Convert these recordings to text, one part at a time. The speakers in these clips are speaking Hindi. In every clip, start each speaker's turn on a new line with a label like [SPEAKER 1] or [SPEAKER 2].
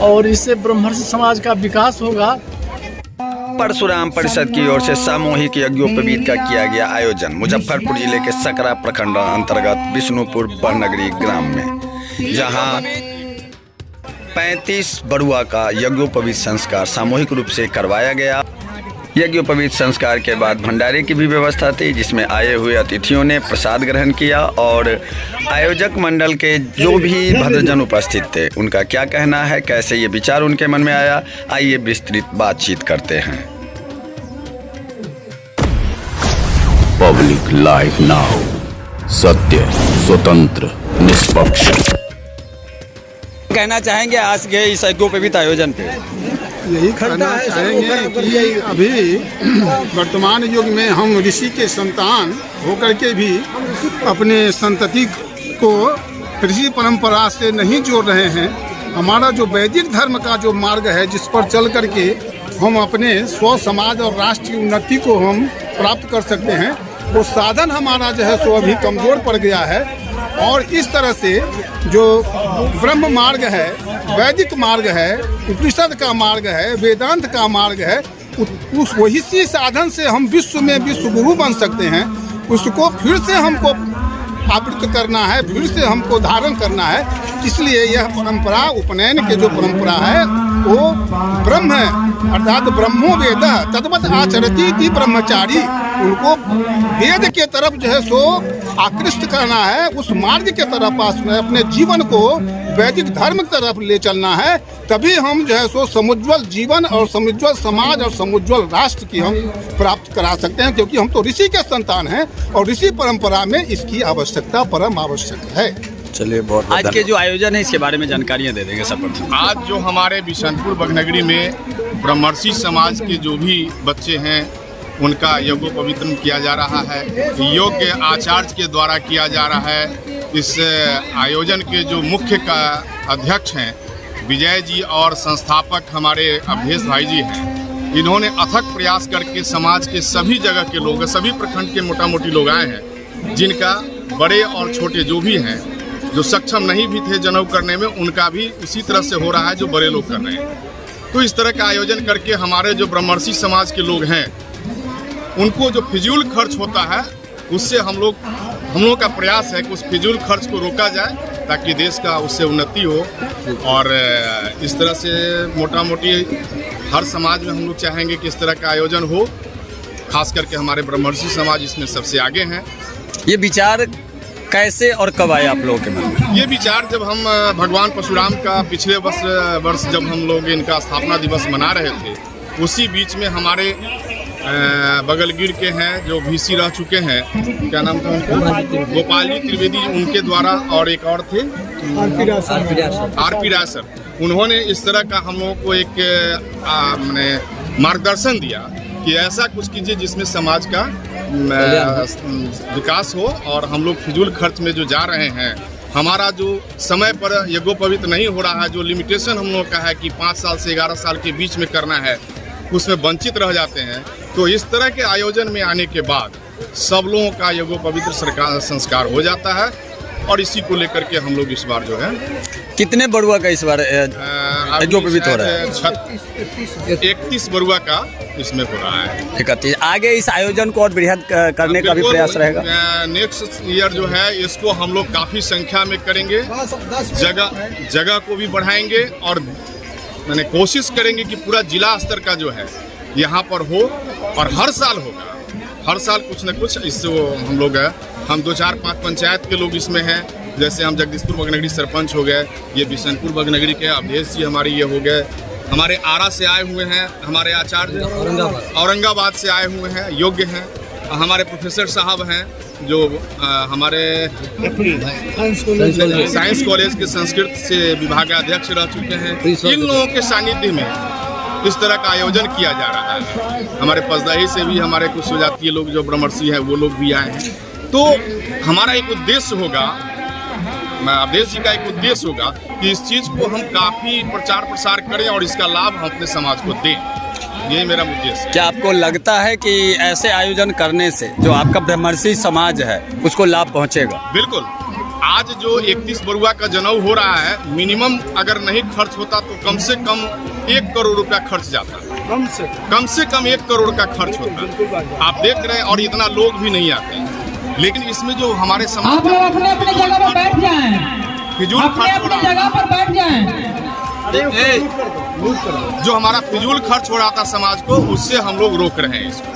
[SPEAKER 1] और इससे ब्रह्मर्षि समाज का विकास होगा।
[SPEAKER 2] परशुराम परिषद की ओर से सामूहिक यज्ञोपवीत का किया गया आयोजन मुजफ्फरपुर जिले के सकरा प्रखंड अंतर्गत विष्णुपुर बड़नगरी ग्राम में, जहां 35 बरुआ का यज्ञोपवीत संस्कार सामूहिक रूप से करवाया गया। यज्ञोपवीत संस्कार के बाद भंडारे की भी व्यवस्था थी, जिसमें आए हुए अतिथियों ने प्रसाद ग्रहण किया और आयोजक मंडल के जो भी भद्रजन उपस्थित थे उनका क्या कहना है, कैसे ये विचार उनके मन में आया, आइए विस्तृत बातचीत करते हैं।
[SPEAKER 3] पब्लिक लाइव नाउ, सत्य, स्वतंत्र, निष्पक्ष।
[SPEAKER 2] कहना चाहेंगे आज के इस यज्ञोपवीत आयोजन पे?
[SPEAKER 4] यही कहना चाहेंगे कि अभी वर्तमान युग में हम ऋषि के संतान होकर के भी अपने संतति को ऋषि परंपरा से नहीं जोड़ रहे हैं। हमारा जो वैदिक धर्म का जो मार्ग है, जिस पर चल करके हम अपने स्व समाज और राष्ट्र की उन्नति को हम प्राप्त कर सकते हैं, वो साधन हमारा जो है सो अभी कमज़ोर पड़ गया है। और इस तरह से जो ब्रह्म मार्ग है, वैदिक मार्ग है, उपनिषद का मार्ग है, वेदांत का मार्ग है, उस वही सी साधन से हम विश्व में विश्व गुरु बन सकते हैं। उसको फिर से हमको आवृत्त करना है, फिर से हमको धारण करना है। इसलिए यह परंपरा, उपनयन के जो परंपरा है वो ब्रह्म है, अर्थात ब्रह्मो वेद तद्वत आचरति इति ब्रह्मचारी। उनको वेद के तरफ जो है सो आकृष्ट करना है, उस मार्ग के तरफ अपने जीवन को वैदिक धर्म की तरफ ले चलना है। तभी हम जो है सो समुज्वल जीवन और समुज्वल समाज और समुज्वल राष्ट्र की हम प्राप्त करा सकते हैं, क्योंकि हम तो ऋषि के संतान हैं और ऋषि परंपरा में इसकी आवश्यकता परम आवश्यक है।
[SPEAKER 2] चलिए, बहुत आज के जो आयोजन है इसके बारे में जानकारियाँ दे देंगे सब।
[SPEAKER 5] आज जो हमारे बिशनपुर बड़नगरी में ब्रह्मर्षि समाज के जो भी बच्चे हैं उनका यज्ञोपवीतन किया जा रहा है, योग्य आचार्य के द्वारा किया जा रहा है। इस आयोजन के जो मुख्य का अध्यक्ष हैं विजय जी और संस्थापक हमारे अवधेश भाई जी हैं। इन्होंने अथक प्रयास करके समाज के सभी जगह के लोग, सभी प्रखंड के मोटा मोटी लोग आए हैं, जिनका बड़े और छोटे जो भी हैं, जो सक्षम नहीं भी थे जनेऊ करने में, उनका भी उसी तरह से हो रहा है जो बड़े लोग कर रहे हैं। तो इस तरह का आयोजन करके हमारे जो ब्रह्मर्षि समाज के लोग हैं उनको जो फिजूल खर्च होता है उससे हम लोगों का प्रयास है कि उस फिजूल खर्च को रोका जाए, ताकि देश का उससे उन्नति हो। और इस तरह से मोटा मोटी हर समाज में हम लोग चाहेंगे कि इस तरह का आयोजन हो, खास करके हमारे ब्रह्मर्षि समाज इसमें सबसे आगे हैं।
[SPEAKER 2] ये विचार कैसे और कब आए आप लोगों के मन में?
[SPEAKER 5] ये विचार जब हम भगवान परशुराम का पिछले वर्ष जब हम लोग इनका स्थापना दिवस मना रहे थे, उसी बीच में हमारे बगलगिर के हैं जो VC रह चुके हैं, क्या नाम था उनका, गोपाल जी त्रिवेदी, उनके द्वारा, और एक और थे आरपी राय सर, उन्होंने इस तरह का हम लोगों को एक मार्गदर्शन दिया कि ऐसा कुछ कीजिए जिसमें समाज का विकास हो। और हम लोग फिजूल खर्च में जो जा रहे हैं, हमारा जो समय पर यज्ञोपवीत नहीं हो रहा है, जो लिमिटेशन हम लोग का है कि 5 साल से 11 साल के बीच में करना है, उसमें वंचित रह जाते हैं। तो इस तरह के आयोजन में आने के बाद सब लोगों का यज्ञोपवीत संस्कार हो जाता है। और इसी को लेकर के हम लोग इस बार जो है,
[SPEAKER 2] कितने बरुआ का इस बार यज्ञोपवीत हो रहा है?
[SPEAKER 5] 31 बरुआ का इसमें हो रहा है।
[SPEAKER 2] 31। आगे इस आयोजन को और बृहद करने का भी प्रयास रहेगा।
[SPEAKER 5] नेक्स्ट ईयर जो है इसको हम लोग काफ़ी संख्या में करेंगे, जगह को भी बढ़ाएंगे और मैंने कोशिश करेंगे कि पूरा जिला स्तर का जो है यहाँ पर हो, और हर साल होगा, हर साल कुछ न कुछ। इससे हम लोग हम 2-4-5 पंचायत के लोग इसमें हैं, जैसे हम जगदीशपुर बड़नगरी सरपंच हो गए, ये बिशनपुर बड़नगरी के अवधेश जी हमारे ये हो गए, हमारे आरा से आए हुए हैं हमारे आचार्य, औरंगाबाद से आए हुए हैं, योग्य हैं, हमारे प्रोफेसर साहब हैं जो हमारे साइंस कॉलेज के संस्कृत से विभागाध्यक्ष रह चुके हैं। इन लोगों के सानिध्य में इस तरह का आयोजन किया जा रहा है। हमारे पसदाही से भी हमारे कुछ जातीय लोग जो ब्रह्मर्षि हैं वो लोग भी आए हैं। तो हमारा एक उद्देश्य होगा, अवधेश जी का एक उद्देश्य होगा कि इस चीज़ को हम काफ़ी प्रचार प्रसार करें और इसका लाभ हम अपने समाज को दें। यही मेरा उद्देश्य है।
[SPEAKER 2] क्या आपको लगता है कि ऐसे आयोजन करने से जो आपका ब्रह्मर्षि समाज है उसको लाभ पहुंचेगा?
[SPEAKER 5] बिल्कुल, आज जो 31 बरुआ का जनेऊ हो रहा है, मिनिमम अगर नहीं खर्च होता तो कम से कम 1 करोड़ रुपया खर्च जाता, कम से कम 1 करोड़ का खर्च होता। आप देख रहे हैं, और इतना लोग भी नहीं आते। लेकिन इसमें जो हमारे समाज फिजूल खर्च हो रहा है, जो हमारा फिजूल खर्च हो रहा था समाज को, उससे हम लोग रोक रहे हैं इसको,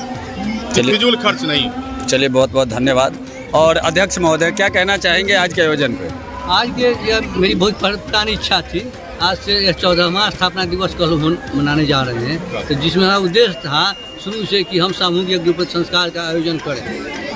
[SPEAKER 5] फिजूल खर्च नहीं।
[SPEAKER 2] चलिए, बहुत बहुत धन्यवाद। और अध्यक्ष महोदय, क्या कहना चाहेंगे आज के आयोजन पे?
[SPEAKER 6] आज के यह मेरी बहुत पुरानी इच्छा थी। आज से यह 14वां स्थापना दिवस कल हम मनाने जा रहे हैं, तो जिसमें हमारा उद्देश्य था शुरू से कि हम सामूहिक यज्ञोपवीत संस्कार का आयोजन करें।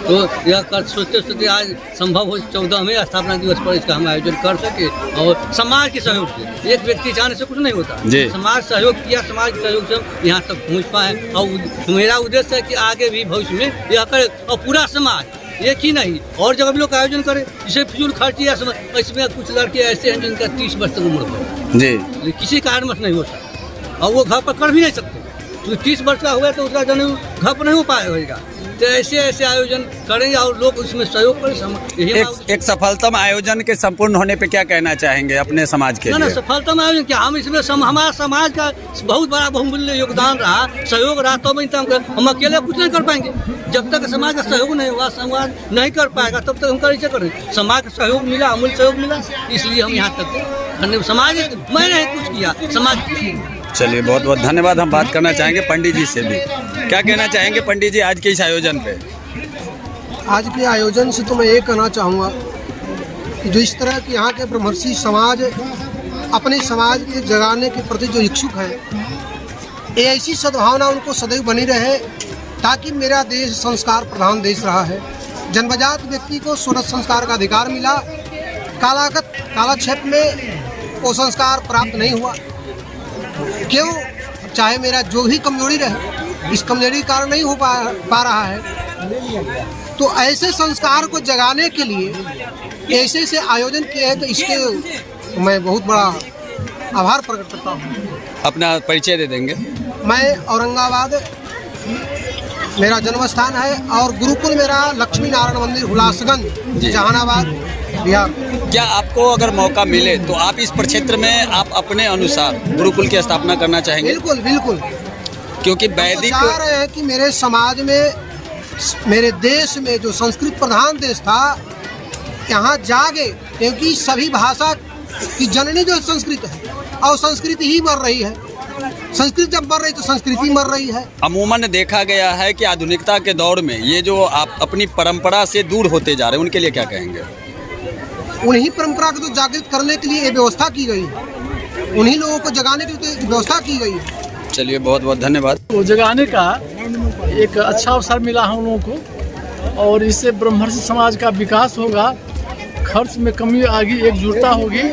[SPEAKER 6] तो यह कर सोचते सोचते आज संभव हो 14वें स्थापना दिवस पर इसका हम आयोजन कर सके, और समाज के सहयोग से। एक व्यक्ति चाहने से कुछ नहीं होता, समाज सहयोग किया, समाज के सहयोग से हम यहाँ तक पहुँच पाए। और मेरा उद्देश्य है कि आगे भी भविष्य में यह करे, और पूरा समाज, एक ही नहीं, और जगह भी लोग आयोजन करें। जिसे फिजूल खर्ची या इसमें कुछ लड़के ऐसे हैं जिनका 30 वर्ष तक उम्र हो जी, किसी कारणवश नहीं हो सकता, और वो घर पर कर भी नहीं सकते। तो 30 वर्ष का हुआ तो उसका जनेऊ घर पर नहीं हो पाएगा। तो ऐसे ऐसे आयोजन करेंगे और लोग उसमें सहयोग करें।
[SPEAKER 2] एक सफलतम आयोजन के संपूर्ण होने पे क्या कहना चाहेंगे अपने समाज के लिए?
[SPEAKER 6] ना सफलतम आयोजन क्या, हम इसमें हमारा समाज का बहुत बड़ा बहुमूल्य योगदान रहा, सहयोग रहा, तो हम अकेले कुछ नहीं कर पाएंगे। जब तक समाज का सहयोग नहीं होगा, समाज नहीं कर पाएगा, तब तक हम कैसे करें? समाज का सहयोग मिला, अमूल्य सहयोग मिला, इसलिए हम यहाँ तक समाज, मैंने कुछ किया, समाज।
[SPEAKER 2] चलिए, बहुत बहुत धन्यवाद। हम बात करना चाहेंगे पंडित जी से भी। क्या कहना चाहेंगे पंडित जी आज के इस आयोजन पे?
[SPEAKER 7] आज के आयोजन से तो मैं ये कहना चाहूँगा कि जो इस तरह के यहाँ के ब्रह्मर्षि समाज अपने समाज के जगाने के प्रति जो इच्छुक है, ये ऐसी सद्भावना उनको सदैव बनी रहे, ताकि मेरा देश संस्कार प्रधान देश रहा है। जन्मजात व्यक्ति को स्वरत संस्कार का अधिकार मिला, कालाक्षेप में वो संस्कार प्राप्त नहीं हुआ। क्यों? चाहे मेरा जो भी कमजोरी रहे, इस कमजोरी के कारण नहीं हो पा रहा है। तो ऐसे संस्कार को जगाने के लिए ऐसे ऐसे आयोजन किए हैं, तो इसके मैं बहुत बड़ा आभार प्रकट करता हूँ।
[SPEAKER 2] अपना परिचय दे देंगे?
[SPEAKER 7] मैं औरंगाबाद मेरा जन्म स्थान है, और गुरुकुल मेरा लक्ष्मी नारायण मंदिर हुलासगंज, जहानाबाद, बिहार।
[SPEAKER 2] क्या आपको अगर मौका मिले तो आप इस प्रक्षेत्र में आप अपने अनुसार गुरुकुल की स्थापना करना चाहेंगे?
[SPEAKER 7] बिल्कुल बिल्कुल,
[SPEAKER 2] क्योंकि वैदिक
[SPEAKER 7] चाह रहे हैं कि मेरे समाज में, मेरे देश में जो संस्कृत प्रधान देश था, यहाँ जागे, क्योंकि सभी भाषा की जननी जो संस्कृत है, और संस्कृति ही मर रही है। संस्कृत जब मर रही तो संस्कृति मर रही है।
[SPEAKER 2] अमूमन देखा गया है कि आधुनिकता के दौर में ये जो आप अपनी परंपरा से दूर होते जा रहे हैं, उनके लिए क्या कहेंगे?
[SPEAKER 7] उन्हीं परंपरा को तो जागृत करने के लिए ये व्यवस्था की गई है, उन्हीं लोगों को जगाने के लिए व्यवस्था की गई है।
[SPEAKER 2] चलिए, बहुत बहुत धन्यवाद।
[SPEAKER 1] तो जगाने का एक अच्छा अवसर मिला हम लोगों को, और इससे ब्रह्मर्षि समाज का विकास होगा, खर्च में कमी आएगी, एकजुटता होगी।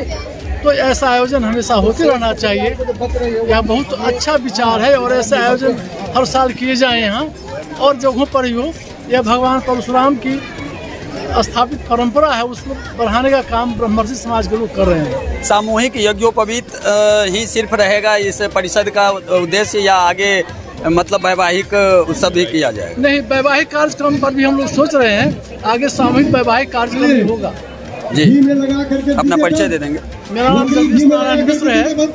[SPEAKER 1] तो ऐसा आयोजन हमेशा होते रहना चाहिए। यह बहुत अच्छा विचार है, और ऐसे आयोजन हर साल किए जाए यहाँ, और जगहों पर ही हो। यह भगवान परशुराम की स्थापित परंपरा है, उसको बढ़ाने का काम ब्रह्मर्षि समाज के लोग कर रहे हैं।
[SPEAKER 2] सामूहिक यज्ञोपवीत ही सिर्फ रहेगा इस परिषद का उद्देश्य, या आगे मतलब वैवाहिक उत्सव भी किया जाएगा?
[SPEAKER 1] नहीं, वैवाहिक कार्यक्रम पर भी हम लोग सोच रहे हैं, आगे सामूहिक वैवाहिक कार्यक्रम भी होगा
[SPEAKER 2] जी। अपना परिचय दे देंगे?
[SPEAKER 1] मेरा नाम जगदीश नारायण मिश्र है, मैं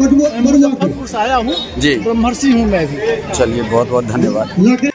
[SPEAKER 1] मुजफ्फरपुर से आया हूँ जी, ब्रह्मर्षि हूँ मैं भी।
[SPEAKER 2] चलिए, बहुत बहुत धन्यवाद।